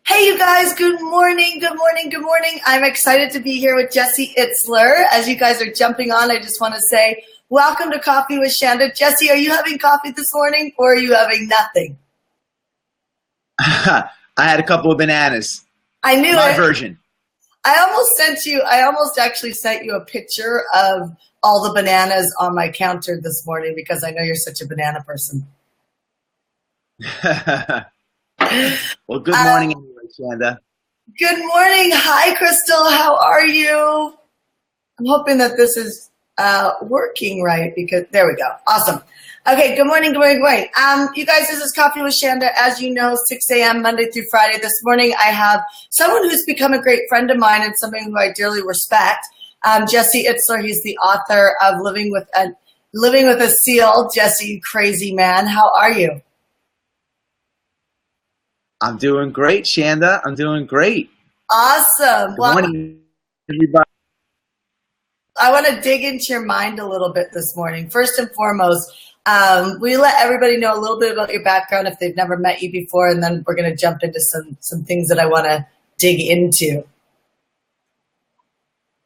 Hey, you guys, good morning, good morning, good morning. I'm excited to be here with Jesse Itzler. As you guys are jumping on, I just want to say welcome to Coffee with Shanda. Jesse, are you having coffee this morning or are you having nothing? I had a couple of bananas. I knew My it. version. I almost actually sent you a picture of all the bananas on my counter this morning because I know you're such a banana person. Well, good Uh, morning anyway, Shanda. Good morning. Hi, Crystal. How are you? I'm hoping that this is working right because there we go. Awesome. Okay. Good morning. Good morning. Good morning. You guys, this is Coffee with Shanda. As you know, 6 a.m. Monday through Friday. This morning, I have someone who's become a great friend of mine and someone who I dearly respect. Jesse Itzler. He's the author of Living with a Seal. Jesse, you crazy man. How are you? I'm doing great, Shanda. I'm doing great. Awesome. Good Well, morning, everybody. I want to dig into your mind a little bit this morning. First and foremost, will you let everybody know a little bit about your background if they've never met you before, and then we're going to jump into some things that I want to dig into.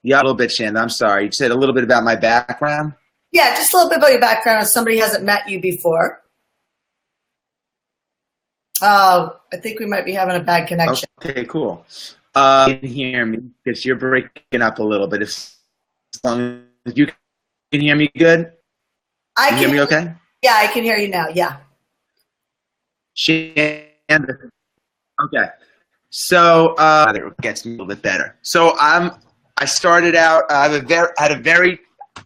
Yeah, a little bit, Shanda. I'm sorry. You said a little bit about my background. Yeah, just a little bit about your background if somebody hasn't met you before. Oh, I think we might be having a bad connection. Okay, cool. You can hear me because you're breaking up a little bit. As long as you can hear me good. I Can you hear me okay? Yeah, I can hear you now. Yeah. Shanda. Okay. So it gets me a little bit better. So I started out. Had a very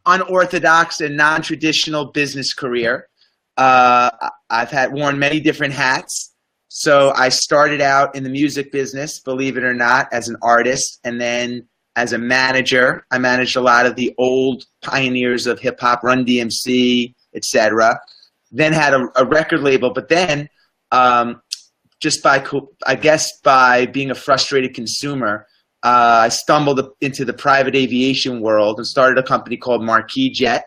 unorthodox and non-traditional business career. I've worn many different hats. So I started out in the music business, believe it or not, as an artist, and then as a manager. I managed a lot of the old pioneers of hip hop, Run DMC, etc. Then had a record label, but then just by being a frustrated consumer, I stumbled into the private aviation world and started a company called Marquis Jet.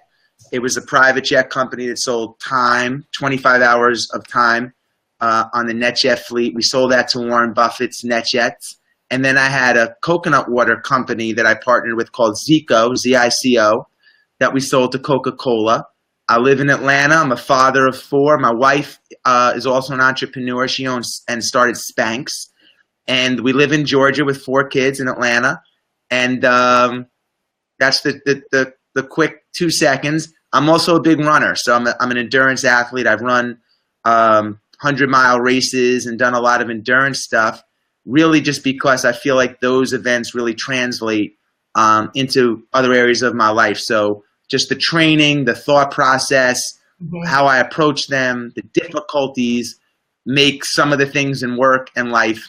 It was a private jet company that sold time, 25 hours of time on the NetJet fleet. We sold that to Warren Buffett's NetJets. And then I had a coconut water company that I partnered with called Zico, Z-I-C-O, that we sold to Coca-Cola. I live in Atlanta. I'm a father of four. My wife is also an entrepreneur. She owns and started Spanx. And we live in Georgia with four kids in Atlanta. And that's the quick 2 seconds. I'm also a big runner. So I'm an endurance athlete. I've run 100-mile races and done a lot of endurance stuff, really just because I feel like those events really translate into other areas of my life. So just the training, the thought process, how I approach them, the difficulties make some of the things in work and life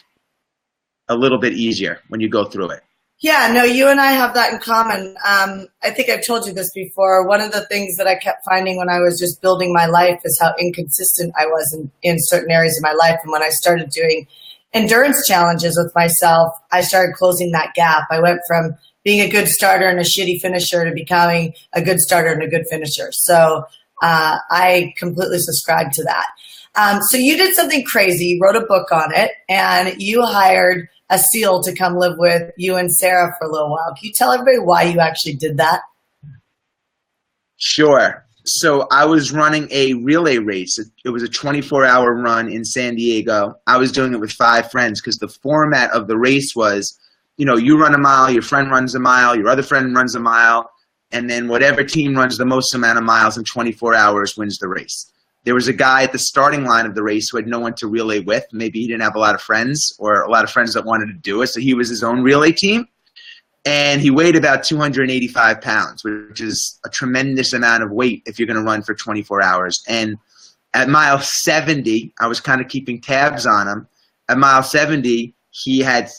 a little bit easier when you go through it. Yeah, no, you and I have that in common. I think I've told you this before. One of the things that I kept finding when I was just building my life is how inconsistent I was in certain areas of my life. And when I started doing endurance challenges with myself, I started closing that gap. I went from being a good starter and a shitty finisher to becoming a good starter and a good finisher. So I completely subscribe to that. So you did something crazy. You wrote a book on it, and you hired a SEAL to come live with you and Sarah for a little while. Can you tell everybody why you actually did that? Sure. So I was running a relay race. It was a 24-hour run in San Diego. I was doing it with 5 friends because the format of the race was, you run a mile, your friend runs a mile, your other friend runs a mile, and then whatever team runs the most amount of miles in 24 hours wins the race. There was a guy at the starting line of the race who had no one to relay with. Maybe he didn't have a lot of friends or a lot of friends that wanted to do it, so he was his own relay team. And he weighed about 285 pounds, which is a tremendous amount of weight if you're going to run for 24 hours. And at mile 70, I was kind of keeping tabs on him. At mile 70, he had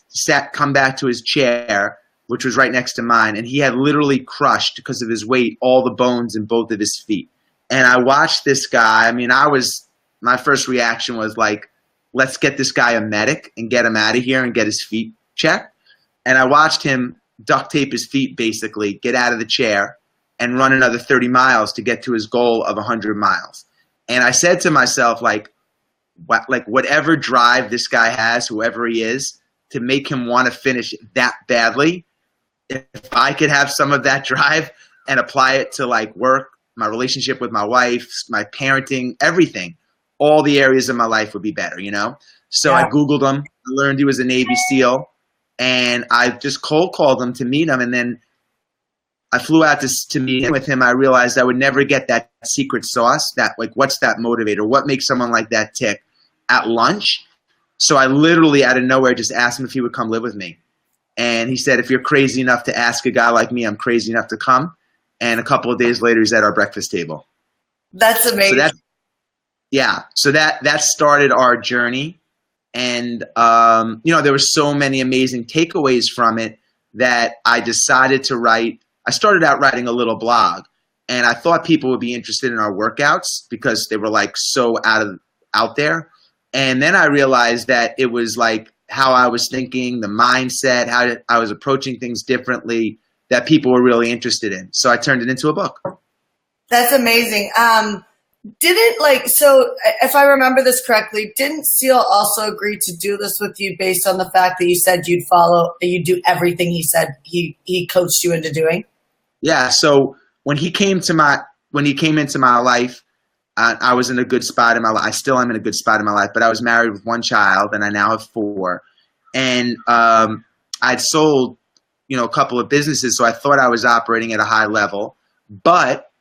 come back to his chair, which was right next to mine, and he had literally crushed, because of his weight, all the bones in both of his feet. And I watched this guy. My first reaction was like, let's get this guy a medic and get him out of here and get his feet checked. And I watched him duct tape his feet, basically, get out of the chair and run another 30 miles to get to his goal of 100 miles. And I said to myself, like, like whatever drive this guy has, whoever he is, to make him want to finish that badly. If I could have some of that drive and apply it to like work, my relationship with my wife, my parenting, everything, all the areas of my life would be better, you know? So I Googled him, I learned he was a Navy SEAL, and I just cold called him to meet him. And then I flew out to meet with him. I realized I would never get that secret sauce, that like, what's that motivator? What makes someone like that tick at lunch? So I literally out of nowhere just asked him if he would come live with me. And he said, if you're crazy enough to ask a guy like me, I'm crazy enough to come. And a couple of days later, he's at our breakfast table. That's amazing. So that started our journey. And, you know, there were so many amazing takeaways from it that I decided to write. I started out writing a little blog, and I thought people would be interested in our workouts because they were like so out there. And then I realized that it was like how I was thinking, the mindset, how I was approaching things differently that people were really interested in. So I turned it into a book. That's amazing. So if I remember this correctly, didn't Seal also agree to do this with you based on the fact that you said you'd do everything he said he coached you into doing? Yeah. So when he came into my life, I was in a good spot in my life. I still am in a good spot in my life, but I was married with one child and I now have 4. And I'd sold, you know, a couple of businesses. So I thought I was operating at a high level, but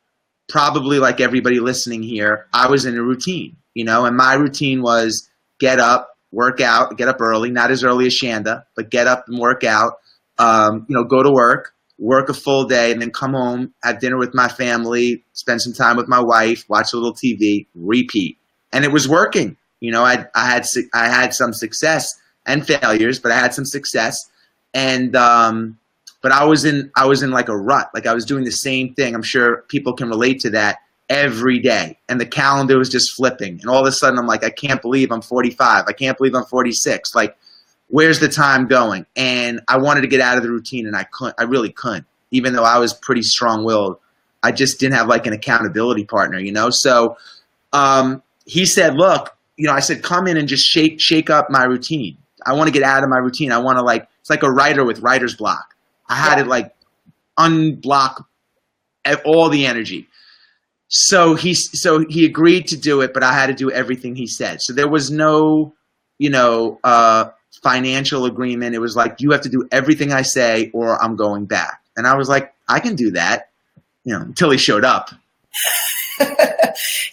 probably like everybody listening here, I was in a routine, you know, and my routine was get up, work out, get up early, not as early as Shanda, but get up and work out, you know, go to work a full day, and then come home, have dinner with my family, spend some time with my wife, watch a little TV, repeat. And it was working. You know, I had some success and failures, but I had some success. And, but I was in like a rut. Like I was doing the same thing. I'm sure people can relate to that every day. And the calendar was just flipping. And all of a sudden I'm like, I can't believe I'm 45. I can't believe I'm 46. Like, where's the time going? And I wanted to get out of the routine, and I really couldn't, even though I was pretty strong-willed. I just didn't have like an accountability partner, you know? So he said, look, you know, I said, come in and just shake up my routine. I want to get out of my routine. I want to it's like a writer with writer's block. I had it like unblock all the energy. So he agreed to do it, but I had to do everything he said. So there was no, you know, financial agreement. It was like, you have to do everything I say or I'm going back. And I was like, I can do that, you know, until he showed up.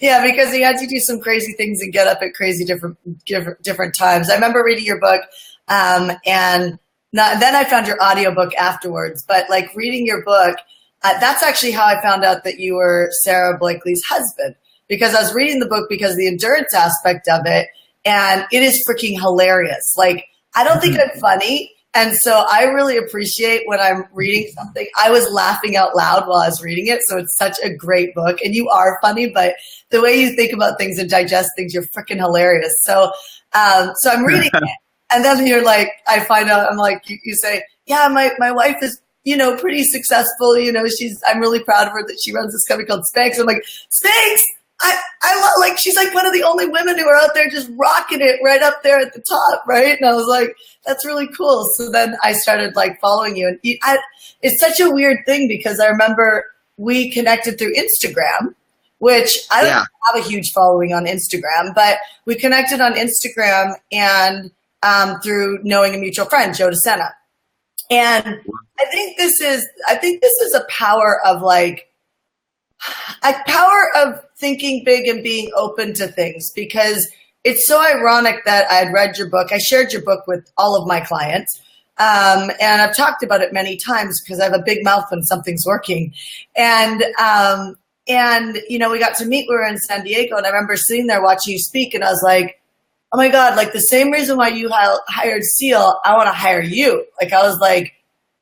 Yeah, because he had to do some crazy things and get up at crazy different times. I remember reading your book, and then I found your audiobook afterwards. But like reading your book, that's actually how I found out that you were Sarah Blakely's husband, because I was reading the book because of the endurance aspect of it, and it is freaking hilarious. Like, I don't think I'm funny. And so I really appreciate when I'm reading something. I was laughing out loud while I was reading it. So it's such a great book. And you are funny, but the way you think about things and digest things, you're freaking hilarious. So I'm reading it. And then you're like, I find out, I'm like, you say, yeah, my wife is, you know, pretty successful. You know, I'm really proud of her that she runs this company called Spanx. I'm like, Spanx? I love, like, she's like one of the only women who are out there just rocking it right up there at the top, right? And I was like, that's really cool. So then I started like following you, and it's such a weird thing because I remember we connected through Instagram, which I don't have a huge following on Instagram, but we connected on Instagram and through knowing a mutual friend, Joe DeSena. And I think this is a power of thinking big and being open to things, because it's so ironic that I had read your book. I shared your book with all of my clients. And I've talked about it many times because I have a big mouth when something's working. And, you know, we got to meet, we were in San Diego, and I remember sitting there watching you speak, and I was like, oh my God, like the same reason why you hired Seal, I want to hire you. Like, I was like,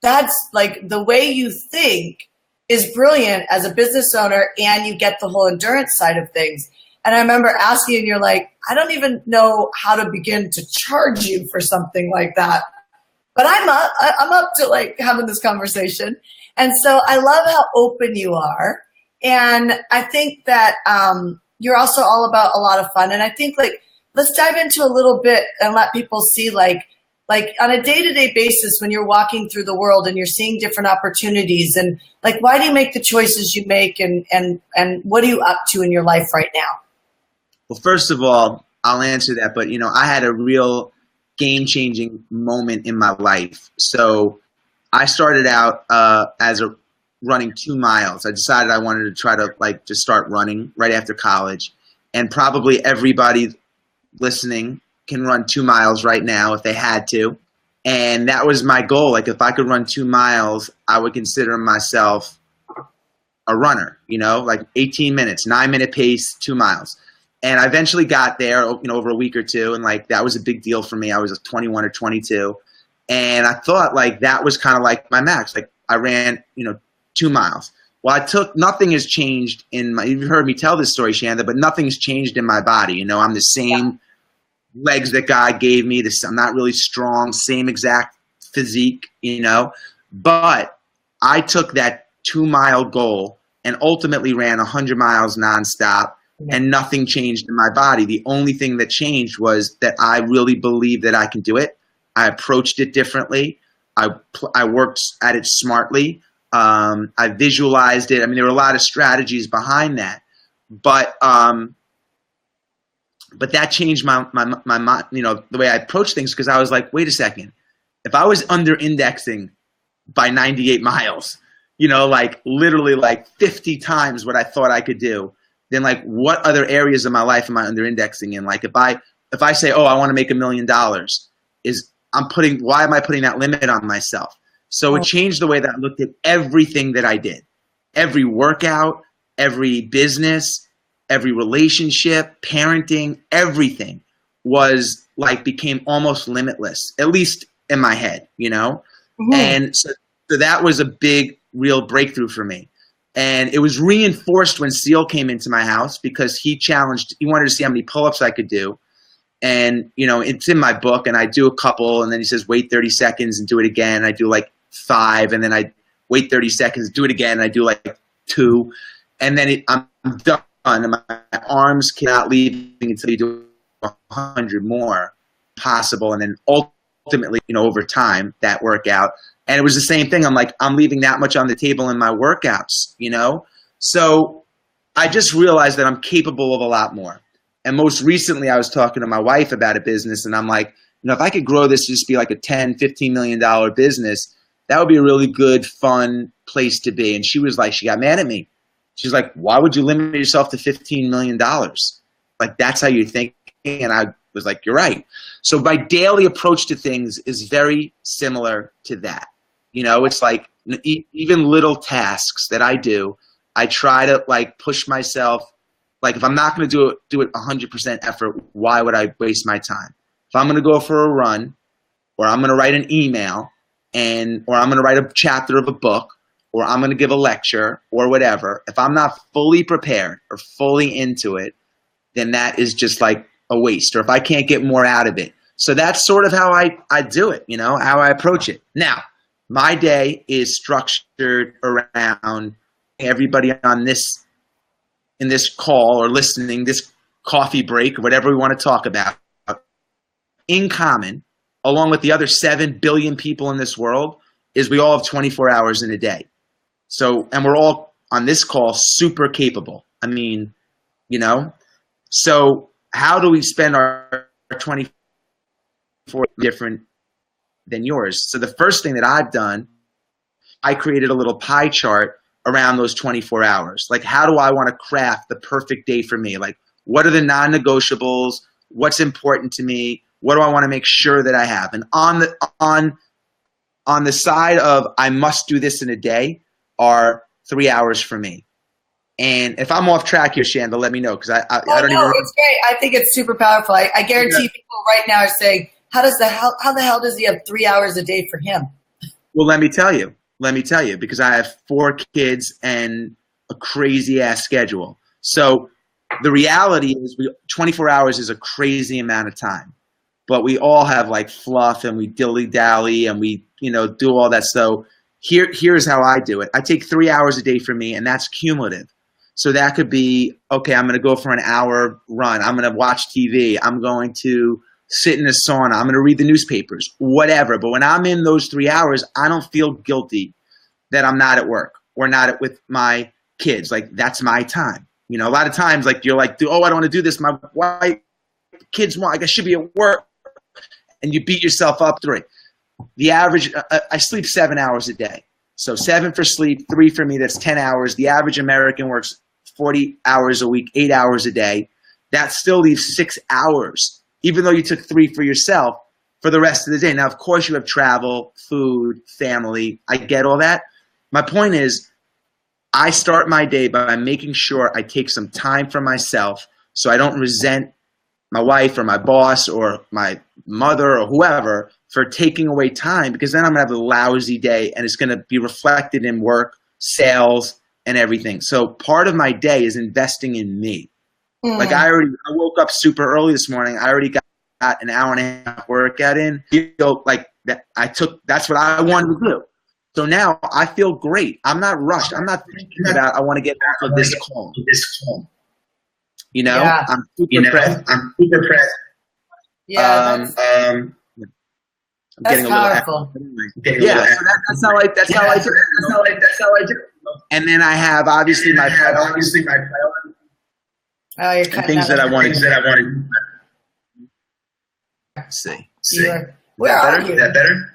that's like the way you think is brilliant as a business owner, and you get the whole endurance side of things. And I remember asking you, and you're like, I don't even know how to begin to charge you for something like that. But I'm up to like having this conversation. And so I love how open you are. And I think that you're also all about a lot of fun. And I think like let's dive into a little bit and let people see like on a day-to-day basis when you're walking through the world and you're seeing different opportunities, and like, why do you make the choices you make, and what are you up to in your life right now? Well, first of all, I'll answer that, but I had a real game-changing moment in my life. So I started out as running 2 miles. I decided I wanted to try to just start running right after college, and probably everybody listening can run 2 miles right now if they had to. And that was my goal. Like, if I could run 2 miles, I would consider myself a runner, 18 minutes, 9-minute pace, 2 miles. And I eventually got there, over a week or two. And that was a big deal for me. I was 21 or 22. And I thought that was kind of like my max. I ran, 2 miles. Well, nothing has changed you've heard me tell this story, Shanda, but nothing's changed in my body. I'm the same legs that God gave me. I'm not really strong, same exact physique, but I took that 2-mile goal and ultimately ran 100 miles nonstop, and nothing changed in my body. The only thing that changed was that I really believed that I can do it. I approached it differently. I worked at it smartly. I visualized it. I mean, there were a lot of strategies behind that, but that changed my the way I approach things, because I was like, wait a second, if I was under indexing by 98 miles, literally 50 times what I thought I could do, then what other areas of my life am I under indexing in? If I say, oh, I want to make $1 million, why am I putting that limit on myself? So it changed the way that I looked at everything that I did. Every workout, every business, every relationship, parenting, everything was became almost limitless, at least in my head, Mm-hmm. And so that was a big, real breakthrough for me. And it was reinforced when Seal came into my house, because he wanted to see how many pull-ups I could do. And, it's in my book, and I do a couple, and then he says, wait 30 seconds and do it again. I do 5, and then I wait 30 seconds, do it again, and I do 2. And then I'm done. And my arms cannot leave until you do 100 more possible. And then ultimately, over time, that workout. And it was the same thing. I'm leaving that much on the table in my workouts, So I just realized that I'm capable of a lot more. And most recently, I was talking to my wife about a business, and I'm like, if I could grow this to just be a $10, $15 million business, that would be a really good, fun place to be. And she got mad at me. She's like, why would you limit yourself to $15 million? That's how you're thinking. And I was like, you're right. So my daily approach to things is very similar to that. It's even little tasks that I do, I try to push myself. If I'm not going to do it 100% effort, why would I waste my time? If I'm going to go for a run, or I'm going to write an email, or I'm going to write a chapter of a book, or I'm going to give a lecture, or whatever, if I'm not fully prepared or fully into it, then that is just a waste, or if I can't get more out of it. So that's sort of how I do it, how I approach it. Now, my day is structured around everybody in this call or listening, this coffee break, or whatever we want to talk about, in common, along with the other 7 billion people in this world, is we all have 24 hours in a day. So, and we're all on this call super capable. I mean, so how do we spend our 24 different than yours? So the first thing that I've done, I created a little pie chart around those 24 hours. How do I want to craft the perfect day for me? What are the non-negotiables? What's important to me? What do I want to make sure that I have? And on the side of I must do this in a day are 3 hours for me. And if I'm off track here, Shanda, let me know, because I don't even. It's great. I think it's super powerful. I guarantee people right now are saying, how the hell does he have 3 hours a day for him? Well, let me tell you, because I have 4 kids and a crazy ass schedule. So the reality is 24 hours is a crazy amount of time, but we all have fluff, and we dilly dally, and we, do all that. So here's how I do it. I take 3 hours a day for me, and that's cumulative. So that could be, okay, I'm going to go for an hour run. I'm going to watch TV. I'm going to sit in a sauna. I'm going to read the newspapers, whatever. But when I'm in those 3 hours, I don't feel guilty that I'm not at work or not with my kids. Like, that's my time. You know, a lot of times, like, you're like, oh, I don't want to do this. My wife, kids want, like, I should be at work. And you beat yourself up through it. The average, I sleep 7 hours a day. So 7 for sleep, 3 for me, that's 10 hours. The average American works 40 hours a week, 8 hours a day. That still leaves 6 hours, even though you took 3 for yourself for the rest of the day. Now, of course, you have travel, food, family. I get all that. My point is, I start my day by making sure I take some time for myself so I don't resent my wife or my boss or my mother or whoever for taking away time, because then I'm going to have a lousy day and it's going to be reflected in work, sales, and everything. So part of my day is investing in me. Like, I woke up super early this morning. I already got an hour and a half workout in. Feel like that that's what I wanted to do. So now I feel great. I'm not rushed. I'm not thinking about, I want to get off of this call. You know, Yeah. I'm super present. Yeah, I'm that's getting a powerful. little yeah, so that's how I do it. And then I have obviously my priorities Oh, you're and cutting things out. that I want to see. Where are you? Is that better?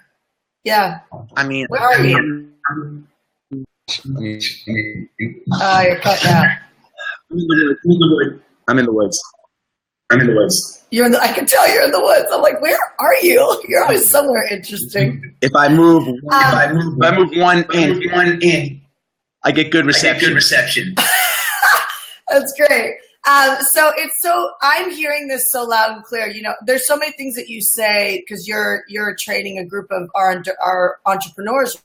Yeah. I mean, Where are you? Oh, you're cutting out. I'm in the woods. You're in I can tell you're in the woods. I'm like, where are you? You're always somewhere interesting. If I move one in, I get good reception. That's great. I'm hearing this so loud and clear. You know, there's so many things that you say because you're training a group of our entrepreneurs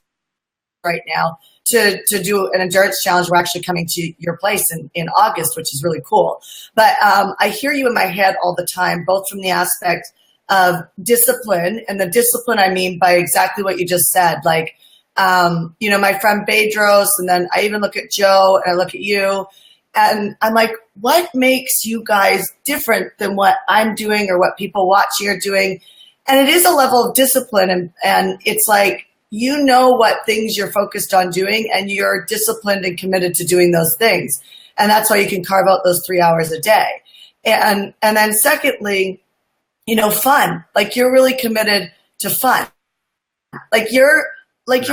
right now to do an endurance challenge. We're actually coming to your place in August, which is really cool. But I hear you in my head all the time, both from the aspect of discipline, and the discipline I mean by exactly what you just said. Like, you know, my friend Bedros, and then I even look at Joe and I look at you, and I'm like, what makes you guys different than what I'm doing or what people watching are doing? And it is a level of discipline, and it's like, you know what things you're focused on doing, and you're disciplined and committed to doing those things. And that's why you can carve out those 3 hours a day. And then secondly, you know, fun. Like, you're really committed to fun. Like, you're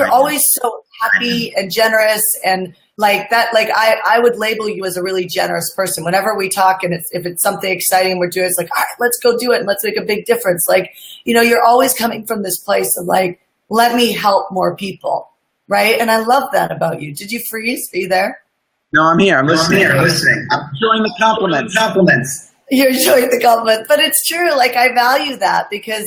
always so happy and generous and like that. Like, I would label you as a really generous person. Whenever we talk and if it's something exciting we're doing, it's like, all right, let's go do it and let's make a big difference. Like, you know, you're always coming from this place of like, let me help more people, right? And I love that about you. Did you freeze? Are you there? No, I'm here. I'm listening. I'm enjoying the compliments. You're enjoying the compliment. But it's true. Like, I value that because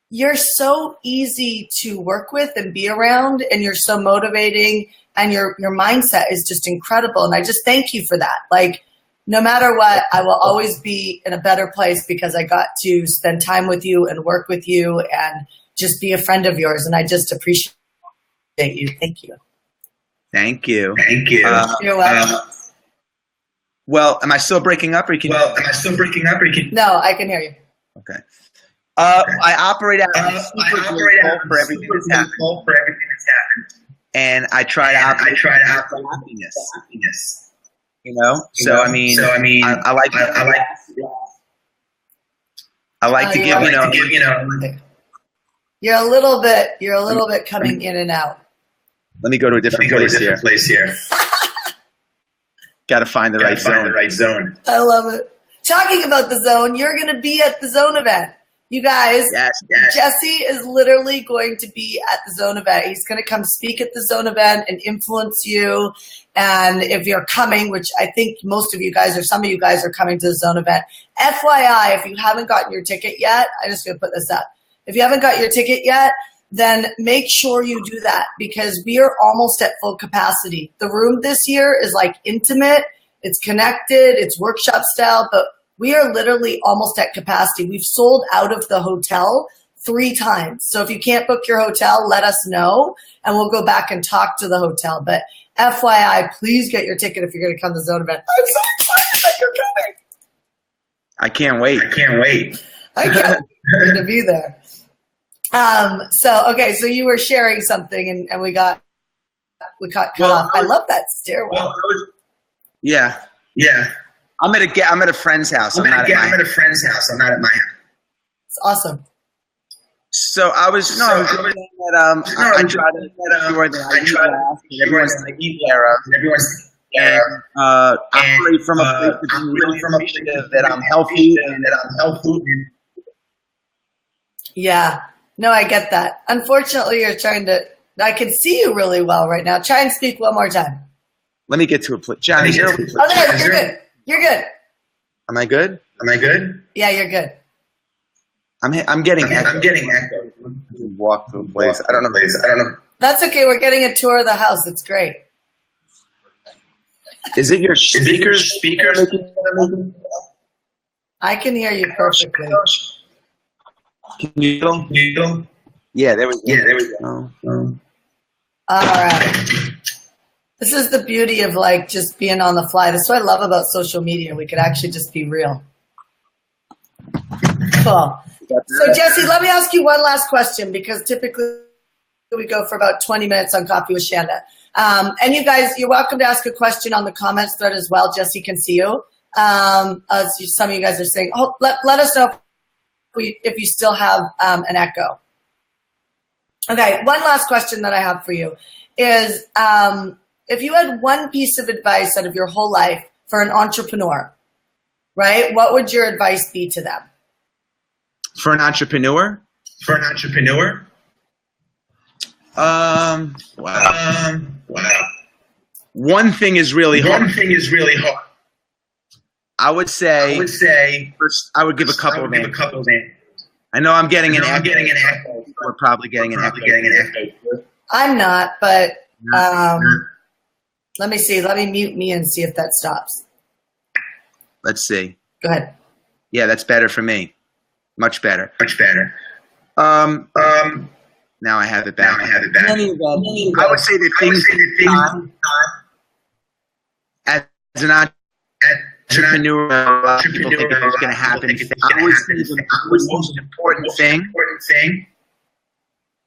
you're so easy to work with and be around, and you're so motivating, and your mindset is just incredible. And I just thank you for that. Like, no matter what, I will always be in a better place because I got to spend time with you and work with you and just be a friend of yours. And I just appreciate you. Thank you. Thank you. You're welcome. Well, am I still breaking up? Or can No, I can hear you. Okay. I operate out of super grateful for everything that's happened. And I try to operate for happiness. You know? So I mean I like to give, you know. You're a little bit coming in and out. Let me go to a different place here. Got to find the right zone. I love it. Talking about the zone, you're going to be at the Zone event. You guys, yes. Jesse is literally going to be at the Zone event. He's going to come speak at the Zone event and influence you. And if you're coming, which I think most of you guys or some of you guys are coming to the Zone event, FYI, if you haven't gotten your ticket yet, I'm just going to put this up. If you haven't got your ticket yet, then make sure you do that because we are almost at full capacity. The room this year is like intimate, it's connected, it's workshop style, but we are literally almost at capacity. We've sold out of the hotel 3 times. So if you can't book your hotel, let us know and we'll go back and talk to the hotel. But FYI, please get your ticket if you're going to come to the Zone event. I'm so excited that you're coming. I can't wait. I can't wait to be there. So you were sharing something and we got cut off. I love that stairwell. Yeah. I'm at a friend's house. I'm at a friend's house. I'm not at my house. It's awesome. So I was saying that I try to make sure that I eat last and everyone's taken care of. And operate from a place of being really appreciative that I'm healthy and that I'm healthy. Yeah. No, I get that. Unfortunately, I can see you really well right now. Try and speak one more time. Let me get to a place. Johnny, you're good. You're good. Am I good? Yeah, you're good. I'm getting echo. Walk to a place. I don't know. That's okay. We're getting a tour of the house. It's great. Is it your speakers? I can hear you perfectly. Can you go? Yeah, there we go. All right. This is the beauty of like just being on the fly. This is what I love about social media. We could actually just be real. Cool. So Jesse, let me ask you one last question because typically we go for about 20 minutes on Coffee with Shanda. And you guys, you're welcome to ask a question on the comments thread as well. Jesse can see you. Some of you guys are saying, let us know if you still have an echo. Okay, one last question that I have for you is if you had one piece of advice out of your whole life for an entrepreneur, right, what would your advice be to them? For an entrepreneur? Wow. One thing is really hard. I would say first, I would give a couple of answers. I know I'm getting an echo. We're probably getting an echo. I'm not, but let me see. Let me mute me and see if that stops. Let's see. Go ahead. Yeah, that's better for me. Much better. Now I have it back. I would say that things as an entrepreneur, a lot of people think it's going to happen. I would say the most important thing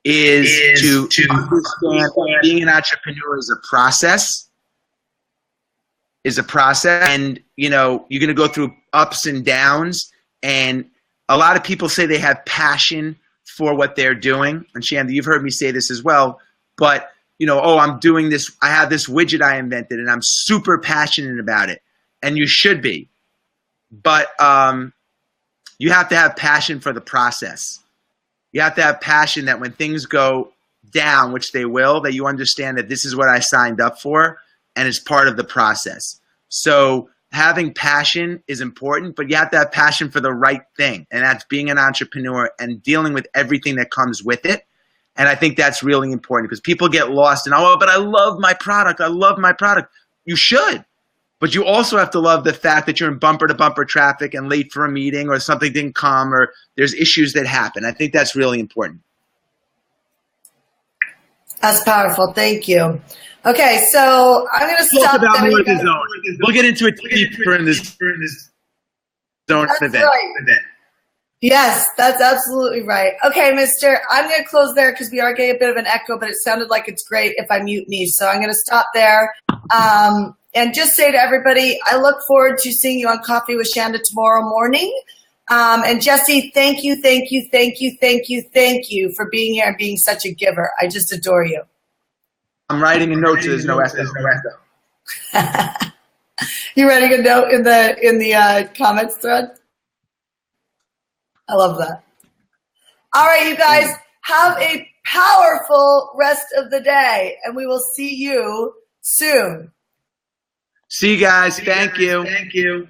is to understand that being an entrepreneur is a process. And you're going to go through ups and downs, and a lot of people say they have passion for what they're doing. And Shanda, you've heard me say this as well, but I'm doing this. I have this widget I invented and I'm super passionate about it. And you should be, but you have to have passion for the process. You have to have passion that when things go down, which they will, that you understand that this is what I signed up for and it's part of the process. So having passion is important, but you have to have passion for the right thing. And that's being an entrepreneur and dealing with everything that comes with it. And I think that's really important because people get lost in, but I love my product. You should. But you also have to love the fact that you're in bumper-to-bumper traffic and late for a meeting or something didn't come or there's issues that happen. I think that's really important. That's powerful. Thank you. Okay, so I'm going to stop about there. More the zone. We'll get into it deeper in this zone event. Right. Yes, that's absolutely right. Okay, mister, I'm going to close there because we are getting a bit of an echo, but it sounded like it's great if I mute me. So I'm going to stop there. And just say to everybody, I look forward to seeing you on Coffee with Shanda tomorrow morning. And Jesse, thank you for being here and being such a giver. I just adore you. I'm writing a note so there's no echo. You writing a note in the comments thread? I love that. All right, you guys, have a powerful rest of the day, and we will see you soon. See you guys. Thank you.